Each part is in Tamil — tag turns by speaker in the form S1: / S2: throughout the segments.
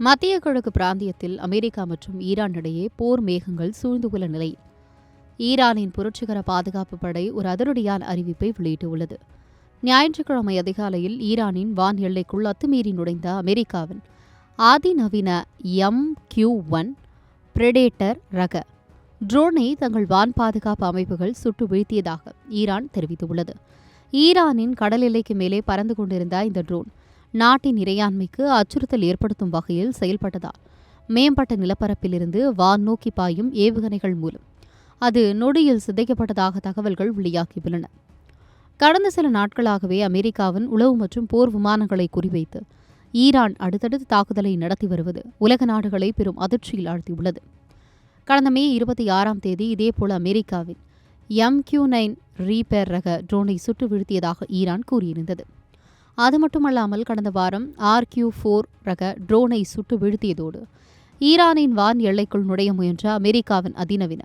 S1: மத்திய கிழக்கு பிராந்தியத்தில் அமெரிக்கா மற்றும் ஈரான் இடையே போர் மேகங்கள் சூழ்ந்துள்ள நிலையில் ஈரானின் புரட்சிகர பாதுகாப்பு படை ஒரு அதிரடியான அறிவிப்பை வெளியிட்டுள்ளது. ஞாயிற்றுக்கிழமை அதிகாலையில் ஈரானின் வான் எல்லைக்குள் அத்துமீறி நுழைந்த அமெரிக்காவின் அதிநவீன MQ-1 பிரெடேட்டர் ரக ட்ரோனை தங்கள் வான் பாதுகாப்பு அமைப்புகள் சுட்டு வீழ்த்தியதாக ஈரான் தெரிவித்துள்ளது. ஈரானின் கடல் எல்லைக்கு மேலே பறந்து கொண்டிருந்த இந்த ட்ரோன் நாட்டின் இறையாண்மைக்கு அச்சுறுத்தல் ஏற்படுத்தும் வகையில் செயல்பட்டதால் மேம்பட்ட நிலப்பரப்பிலிருந்து வான் நோக்கி பாயும் ஏவுகணைகள் மூலம் அது நொடியில் சிதைக்கப்பட்டதாக தகவல்கள் வெளியாகியுள்ளன. கடந்த சில நாட்களாகவே அமெரிக்காவின் உளவு மற்றும் போர் விமானங்களை குறிவைத்து ஈரான் அடுத்தடுத்து தாக்குதலை நடத்தி வருவது உலக நாடுகளை பெரும் அதிர்ச்சியில் ஆழ்த்தியுள்ளது. கடந்த மே 26 இதேபோல அமெரிக்காவின் MQ-9 ரீப்பர் ரக ட்ரோனை சுட்டு வீழ்த்தியதாக ஈரான் கூறியிருந்தது. அது மட்டுமல்லாமல் கடந்த வாரம் RQ-4 ரக ட்ரோனை சுட்டு வீழ்த்தியதோடு ஈரானின் வான் எல்லைக்குள் நுழைய முயன்ற அமெரிக்காவின் அதிநவீன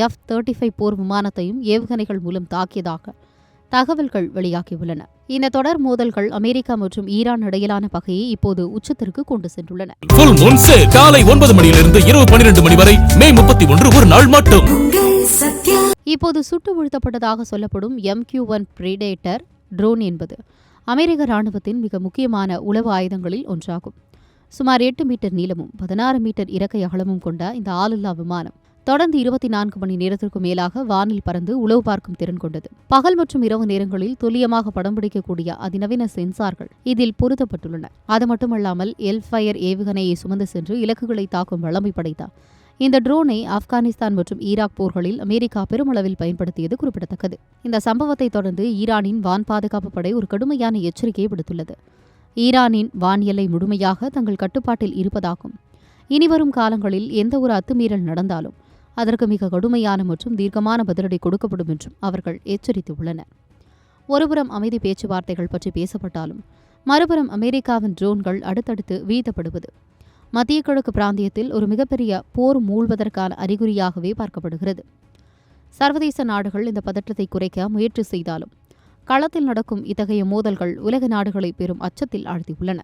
S1: F-35 போர் விமானத்தையும் ஏவுகணைகள் மூலம் தாக்கியதாக தகவல்கள் வெளியாகியுள்ளன. இந்த தொடர் மோதல்கள் அமெரிக்கா மற்றும் ஈரான் இடையிலான பகையை இப்போது உச்சத்திற்கு கொண்டு சென்றுள்ளன.
S2: காலை 9 மணியிலிருந்து இரவு 12 மணி வரை மே 31 ஒரு நாள் மட்டும்.
S1: இப்போது சுட்டு வீழ்த்தப்பட்டதாக சொல்லப்படும் MQ-1 பிரெடேட்டர் ட்ரோன் என்பது அமெரிக்க ராணுவத்தின் மிக முக்கியமான உளவு ஆயுதங்களில் ஒன்றாகும். சுமார் 8 மீட்டர் நீளமும் 16 மீட்டர் இறக்கை அகலமும் கொண்ட இந்த ஆளில்லா விமானம் தொடர்ந்து 24 மணி நேரத்திற்கு மேலாக வானில் பறந்து உளவு பார்க்கும் திறன் கொண்டது. பகல் மற்றும் இரவு நேரங்களில் துல்லியமாக படம் பிடிக்கக்கூடிய அதிநவீன சென்சார்கள் இதில் பொருத்தப்பட்டுள்ளன. அது மட்டுமல்லாமல் எல்ஃபயர் ஏவுகணையை சுமந்து சென்று இலக்குகளை தாக்கும் வல்லமை படைத்த இந்த ட்ரோனை ஆப்கானிஸ்தான் மற்றும் ஈராக் போர்களில் அமெரிக்கா பெருமளவில் பயன்படுத்தியது குறிப்பிடத்தக்கது. இந்த சம்பவத்தை தொடர்ந்து ஈரானின் வான் பாதுகாப்பு படை ஒரு கடுமையான எச்சரிக்கையை விடுத்துள்ளது. ஈரானின் வான் எல்லை முழுமையாக தங்கள் கட்டுப்பாட்டில் இருப்பதாகவும் இனிவரும் காலங்களில் எந்த ஒரு அத்துமீறல் நடந்தாலும் அதற்கு மிக கடுமையான மற்றும் தீர்க்கமான பதிலடி கொடுக்கப்படும் என்றும் அவர்கள் எச்சரித்துள்ளனர். ஒருபுறம் அமைதி பேச்சுவார்த்தைகள் பற்றி பேசப்பட்டாலும் மறுபுறம் அமெரிக்காவின் ட்ரோன்கள் அடுத்தடுத்து வீழ்த்தப்படுவது மத்திய கிழக்கு பிராந்தியத்தில் ஒரு மிகப்பெரிய போர் மூழ்வதற்கான அறிகுறியாகவே பார்க்கப்படுகிறது. சர்வதேச நாடுகள் இந்த பதற்றத்தை குறைக்க முயற்சி செய்தாலும் களத்தில் நடக்கும் இத்தகைய மோதல்கள் உலக நாடுகளை பெரும் அச்சத்தில் ஆழ்த்தியுள்ளன.